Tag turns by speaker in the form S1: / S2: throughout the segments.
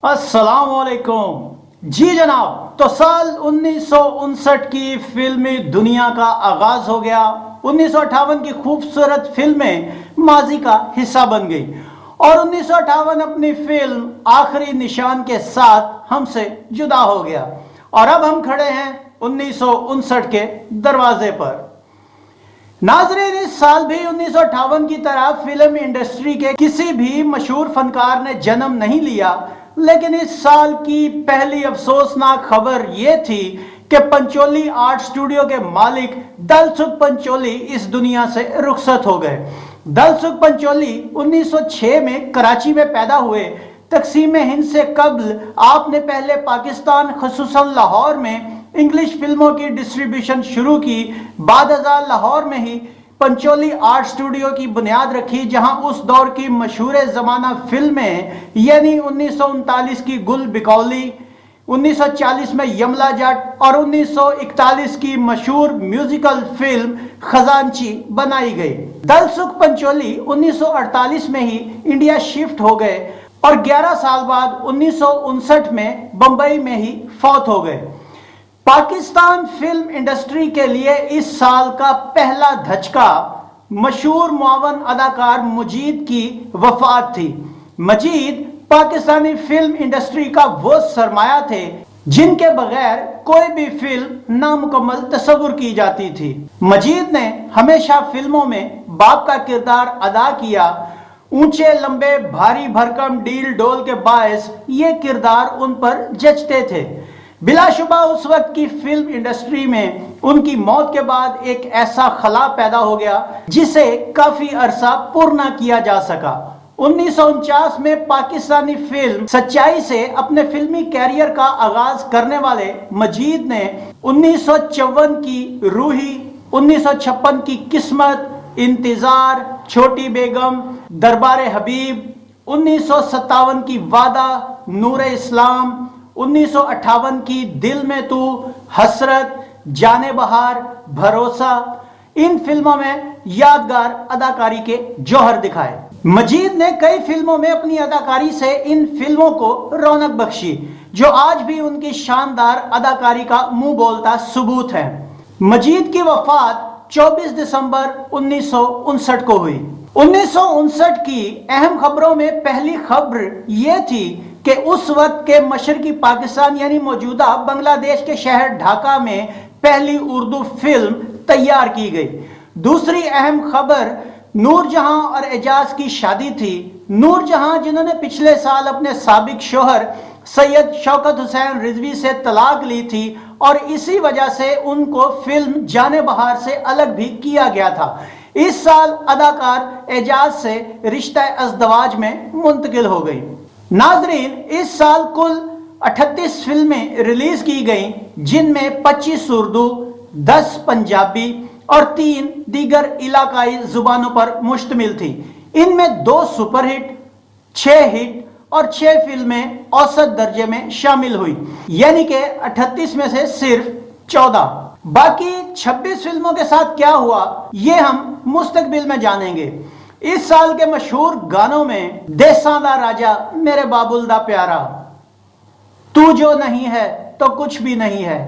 S1: अस्सलाम वालेकुम जी जनाब। तो साल 1959 की फिल्मी दुनिया का आगाज हो गया। 1958 की खूबसूरत फिल्में माजी का हिस्सा बन गई और 1958 अपनी फिल्म आखिरी निशान के साथ हमसे जुदा हो गया और अब हम खड़े हैं 1959 के दरवाजे पर। नाजरीन, इस साल भी 1958 की तरह फिल्म इंडस्ट्री के किसी भी मशहूर फनकार ने जन्म नहीं लिया, लेकिन इस साल की पहली अफसोसनाक खबर यह थी कि पंचोली आर्ट स्टूडियो के मालिक दलसुख पंचोली इस दुनिया से रुखसत हो गए। दलसुख पंचोली 1906 में कराची में पैदा हुए। तकसीम हिंद से कबल आपने पहले पाकिस्तान खसूसन लाहौर में इंग्लिश फिल्मों की डिस्ट्रीब्यूशन शुरू की। बाद लाहौर में ही पंचोली आर्ट स्टूडियो की बुनियाद रखी, जहां उस दौर की मशहूर जमाना फिल्में यानी 1939 की गुल बिकौली, 1940 में यमला जट और 1941 की मशहूर म्यूजिकल फिल्म खजांची बनाई गई। दलसुख पंचोली 1948 में ही इंडिया शिफ्ट हो गए और 11 साल बाद 1959 में बंबई में ही फौत हो गए। पाकिस्तान फिल्म इंडस्ट्री के लिए इस साल का पहला धचका मशहूर मुआवन अदाकार मजीद की वफात थी। मजीद पाकिस्तानी फिल्म इंडस्ट्री का वो सरमाया थे जिनके बगैर कोई भी फिल्म नामुकम्मल तस्वुर की जाती थी। मजीद ने हमेशा फिल्मों में बाप का किरदार अदा किया। ऊंचे लंबे भारी भरकम डील डोल के बायस ये किरदार उन पर जचते थे। बिलाशुबा उस वक्त की फिल्म इंडस्ट्री में उनकी मौत के बाद एक ऐसा खला पैदा हो गया जिसे काफी अरसा पूर्ण न किया जा सका। 1949 में पाकिस्तानी फिल्म सच्चाई से अपने फिल्मी कैरियर का आगाज करने वाले मजीद ने 1954 की रूही, 1956 की किस्मत, इंतजार, छोटी बेगम, दरबार हबीब, 1957 की वादा, नूरे इस्लाम, 1958 की दिल में तू, हसरत, जाने बहार, भरोसा, इन फिल्मों में यादगार अदाकारी के जौहर दिखाए। मजीद ने कई फिल्मों में अपनी अदाकारी से इन फिल्मों को रौनक बख्शी, जो आज भी उनकी शानदार अदाकारी का मुंह बोलता सबूत है। मजीद की वफात 24 दिसंबर 1959 को हुई। 1959 की अहम खबरों में पहली खबर यह थी कि उस वक्त के मशरकी पाकिस्तान यानी मौजूदा बांग्लादेश के शहर ढाका में पहली उर्दू फिल्म तैयार की गई। दूसरी अहम खबर नूरजहां और एजाज की शादी थी। नूरजहां, जिन्होंने पिछले साल अपने साबिक शोहर सैयद शौकत हुसैन रिजवी से तलाक ली थी और इसी वजह से उनको फिल्म जाने बहार से अलग भी किया गया था। इस साल अदाकार एजाज से रिश्ता अज़दवाज में मुंतकिल हो गई। नाजरीन, इस साल कुल 38 फिल्में रिलीज की गईं, जिनमें 25 उर्दू, 10 पंजाबी और 3 दीगर इलाकाई जुबानों पर मुश्तमिल थी। इनमें 2 सुपरहिट, 6 हिट और 6 फिल्में औसत दर्जे में शामिल हुई, यानी कि 38 में से सिर्फ 14। बाकी 26 फिल्मों के साथ क्या हुआ ये हम मुस्तकबिल में जानेंगे। इस साल के मशहूर गानों में देसां दा राजा मेरे बाबुल दा प्यारा, तू जो नहीं है तो कुछ भी नहीं है,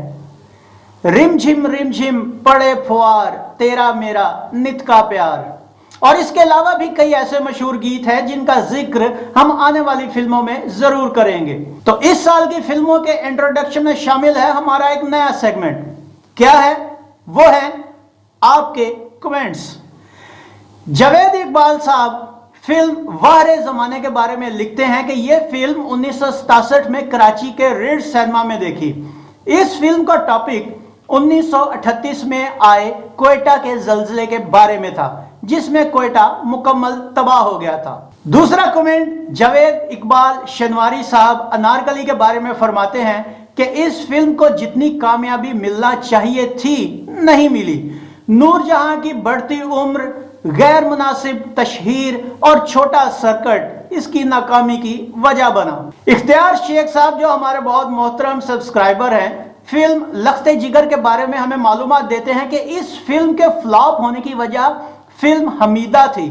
S1: रिमझिम पड़े फुआर, तेरा मेरा नित का प्यार, और इसके अलावा भी कई ऐसे मशहूर गीत हैं जिनका जिक्र हम आने वाली फिल्मों में जरूर करेंगे। तो इस साल की फिल्मों के इंट्रोडक्शन में शामिल है हमारा एक नया सेगमेंट। क्या है वो? है आपके कमेंट्स। जावेद इकबाल साहब फिल्म वाहरे जमाने के बारे में लिखते हैं कि यह फिल्म 1967 में कराची के रेड सिनेमा में देखी। इस फिल्म का टॉपिक 1938 में आए क्वेटा के जल्जले के बारे में था, जिसमें क्वेटा मुकम्मल तबाह हो गया था। दूसरा कमेंट जावेद इकबाल शनवारी साहब अनारकली के बारे में फरमाते हैं कि इस फिल्म को जितनी कामयाबी मिलना चाहिए थी नहीं मिली। नूरजहां की बढ़ती उम्र, गैर मुनासिब तशहीर और छोटा सर्कट इसकी नाकामी की वजह बना। इख्तियार शेख साहब, जो हमारे बहुत मोहतरम सब्सक्राइबर हैं, फिल्म लख्ते जिगर के बारे में हमें मालूमात देते हैं कि इस फिल्म के फ्लॉप होने की वजह फिल्म हमीदा थी।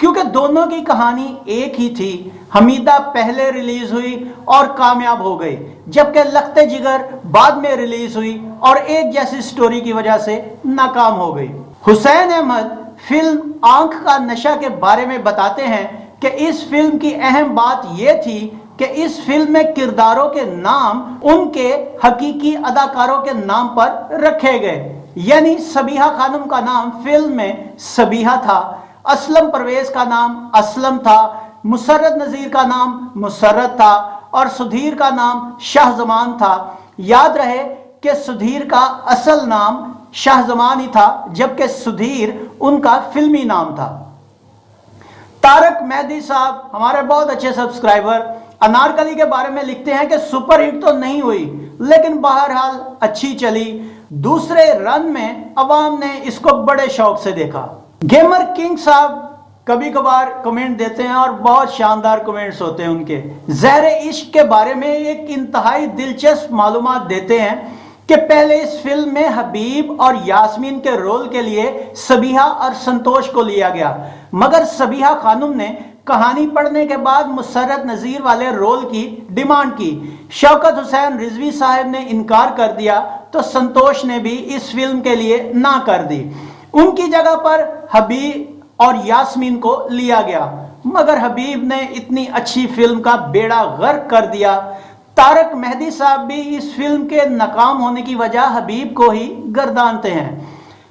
S1: क्योंकि दोनों की कहानी एक ही थी। हमीदा पहले रिलीज हुई और कामयाब हो गई, जबकि लखते जिगर बाद में रिलीज हुई और एक जैसी स्टोरी की वजह से नाकाम हो गई। हुसैन अहमद फिल्म आंख का नशा के बारे में बताते हैं कि इस फिल्म की अहम बात यह थी कि इस फिल्म में किरदारों के नाम उनके हकीकी अदाकारों के नाम पर रखे गए। यानी सबीहा खानम का नाम फिल्म में सबीहा था, असलम परवेज का नाम असलम था, मुसर्रत नजीर का नाम मुसर्रत था और सुधीर का नाम शाहजमान था। याद रहे कि सुधीर का असल नाम शाहजमान ही था, जबकि सुधीर उनका फिल्मी नाम था। तारक मेहदी साहब, हमारे बहुत अच्छे सब्सक्राइबर, अनारकली के बारे में लिखते हैं कि सुपर हिट तो नहीं हुई, लेकिन बहरहाल अच्छी चली। दूसरे रन में अवाम ने इसको बड़े शौक से देखा। गेमर किंग साहब कभी कभार कमेंट देते हैं और बहुत शानदार कमेंट्स होते हैं उनके। ज़हरे इश्क के बारे में एक इंतहाई दिलचस्प मालूमात देते हैं कि पहले इस फिल्म में हबीब और यास्मीन के रोल के लिए सबीहा और संतोष को लिया गया, मगर सबीहा खानम ने कहानी पढ़ने के बाद मुसर्रत नजीर वाले रोल की डिमांड की। शौकत हुसैन रिजवी साहब ने इनकार कर दिया तो संतोष ने भी इस फिल्म के लिए ना कर दी। उनकी जगह पर हबीब और यास्मीन को लिया गया, मगर हबीब ने इतनी अच्छी फिल्म का बेड़ा गर्क कर दिया। तारक मेहदी साहब भी इस फिल्म के नाकाम होने की वजह हबीब को ही गर्दानते हैं।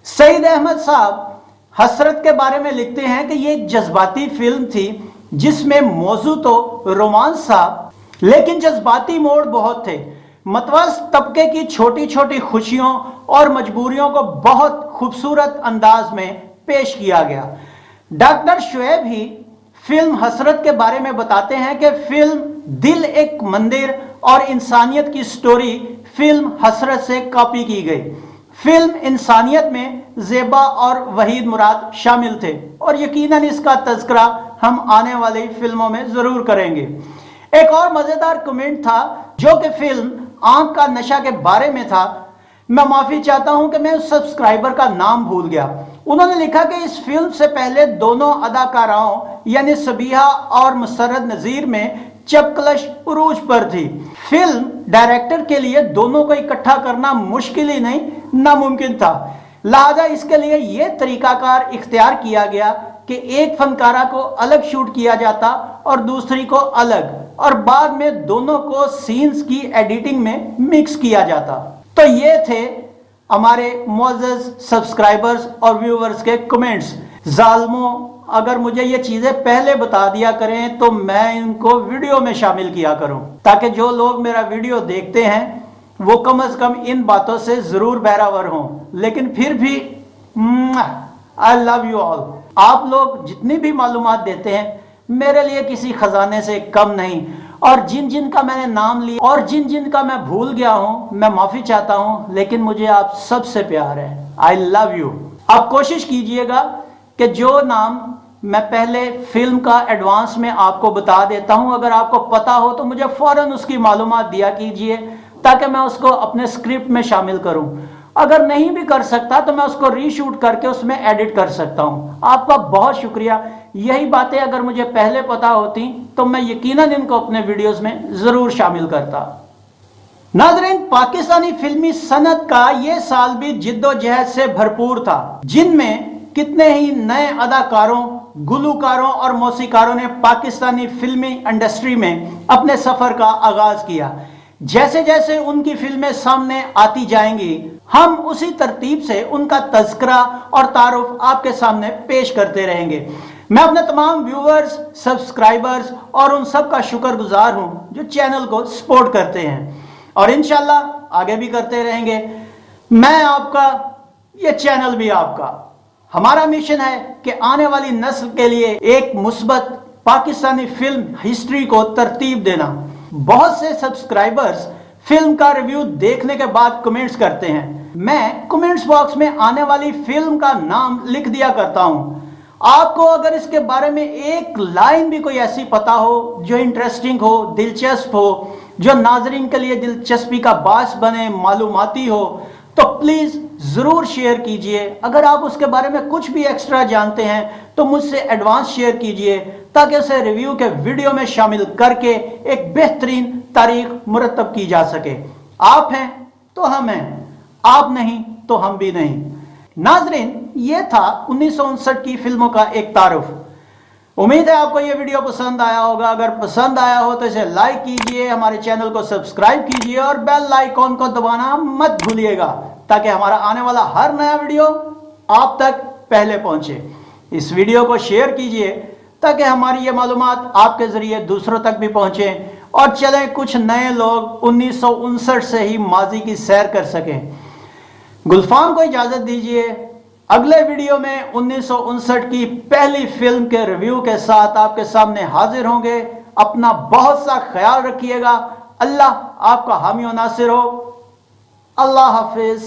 S1: सईद अहमद साहब हसरत के बारे में लिखते हैं कि ये एक जज्बाती फिल्म थी जिसमें मौजू तो रोमांस था, लेकिन जज्बाती मोड़ बहुत थे। मतवास तबके की छोटी छोटी खुशियों और मजबूरियों को बहुत खूबसूरत अंदाज में पेश किया गया। डॉक्टर शुएब ही फिल्म हसरत के बारे में बताते हैं कि फिल्म दिल एक मंदिर और इंसानियत की स्टोरी फिल्म हसरत से कॉपी की गई। फिल्म इंसानियत में ज़ेबा और वहीद मुराद शामिल थे और यकीनन इसका तज़किरा हम आने वाली फिल्मों में ज़रूर करेंगे। एक और मज़ेदार कमेंट था जो कि फिल्म आंख का नशा के बारे में था। मैं माफ़ी चाहता हूं कि मैं उस सब्सक्राइबर का नाम भूल गया। उन्होंने लिखा कि इस फिल्म से पहले दोनों अदाकाराओं यानी सबीहा और मुसर्रत नज़ीर में चपकलश उरूज पर थी। फिल्म डायरेक्टर के लिए दोनों को इकट्ठा करना मुश्किल ही नहीं, नामुमकिन था। लिहाजा इसके लिए यह तरीकाकार इख्तियार किया गया कि एक फनकारा को अलग शूट किया जाता और दूसरी को अलग, और बाद में दोनों को सीन्स की एडिटिंग में मिक्स किया जाता। तो ये थे हमारे मुअज़्ज़ज़ सब्सक्राइबर्स और व्यूवर्स के कमेंट्स। जालमों, अगर मुझे ये चीज़ें पहले बता दिया करें तो मैं इनको वीडियो में शामिल किया करूं, ताकि जो लोग मेरा वीडियो देखते हैं वो कम से कम इन बातों से ज़रूर बहरावर हों। लेकिन फिर भी आई लव यू ऑल। आप लोग जितनी भी मालूमात देते हैं मेरे लिए किसी खजाने से कम नहीं, और जिन जिन का मैंने नाम लिया और जिन जिन का मैं भूल गया हूं मैं माफ़ी चाहता हूं, लेकिन मुझे आप सबसे प्यार है। I love you. आप कोशिश कीजिएगा कि जो नाम मैं पहले फिल्म का एडवांस में आपको बता देता हूं, अगर आपको पता हो तो मुझे फौरन उसकी मालूमात दिया कीजिए ताकि मैं उसको अपने स्क्रिप्ट में शामिल करूं। अगर नहीं भी कर सकता तो मैं उसको रीशूट करके उसमें एडिट कर सकता हूं। आपका बहुत शुक्रिया। यही बातें अगर मुझे पहले पता होती तो मैं यकीनन इनको अपने वीडियोस में ज़रूर शामिल करता। नाज़रीन, पाकिस्तानी फिल्मी सनत का ये साल भी जिद्दोजहद से भरपूर था, जिनमें कितने ही नए अदाकारों, गुलकारों और मौसीकारों ने पाकिस्तानी फिल्मी इंडस्ट्री में अपने सफ़र का आगाज़ किया। जैसे जैसे उनकी फिल्में सामने आती जाएंगी हम उसी तरतीब से उनका तज़किरा और तारुफ आपके सामने पेश करते रहेंगे। मैं अपने तमाम व्यूवर्स, सब्सक्राइबर्स और उन सब का शुक्रगुजार हूं जो चैनल को सपोर्ट करते हैं और इंशाल्लाह आगे भी करते रहेंगे। मैं आपका, ये चैनल भी आपका। हमारा मिशन है कि आने वाली नस्ल के लिए एक मुस्बत पाकिस्तानी फिल्म हिस्ट्री को तरतीब देना। बहुत से सब्सक्राइबर्स फिल्म का रिव्यू देखने के बाद कमेंट्स करते हैं। मैं कमेंट्स बॉक्स में आने वाली फिल्म का नाम लिख दिया करता हूं। आपको अगर इसके बारे में एक लाइन भी कोई ऐसी पता हो जो इंटरेस्टिंग हो, दिलचस्प हो, जो नाजरीन के लिए दिलचस्पी का बास बने, मालूमाती हो, तो प्लीज जरूर शेयर कीजिए। अगर आप उसके बारे में कुछ भी एक्स्ट्रा जानते हैं तो मुझसे एडवांस शेयर कीजिए, ताकि उसे रिव्यू के वीडियो में शामिल करके एक बेहतरीन तारीख मुरतब की जा सके। आप हैं तो हम हैं, आप नहीं तो हम भी नहीं। नाजरीन, ये था 1959 की फिल्मों का एक तारुफ। उम्मीद है आपको ये वीडियो पसंद आया होगा। अगर पसंद आया हो तो इसे लाइक कीजिए, हमारे चैनल को सब्सक्राइब कीजिए और बेल आइकॉन को दबाना मत भूलिएगा, ताकि हमारा आने वाला हर नया वीडियो आप तक पहले पहुंचे। इस वीडियो को शेयर कीजिए ताकि हमारी ये मालूमात आपके जरिए दूसरों तक भी पहुंचे और चलें कुछ नए लोग 1959 से ही माजी की सैर कर सकें। गुलफाम को इजाजत दीजिए। अगले वीडियो में 1959 की पहली फिल्म के रिव्यू के साथ आपके सामने हाजिर होंगे। अपना बहुत सा ख्याल रखिएगा। अल्लाह आपका हामी और नासिर हो। अल्लाह हाफिज।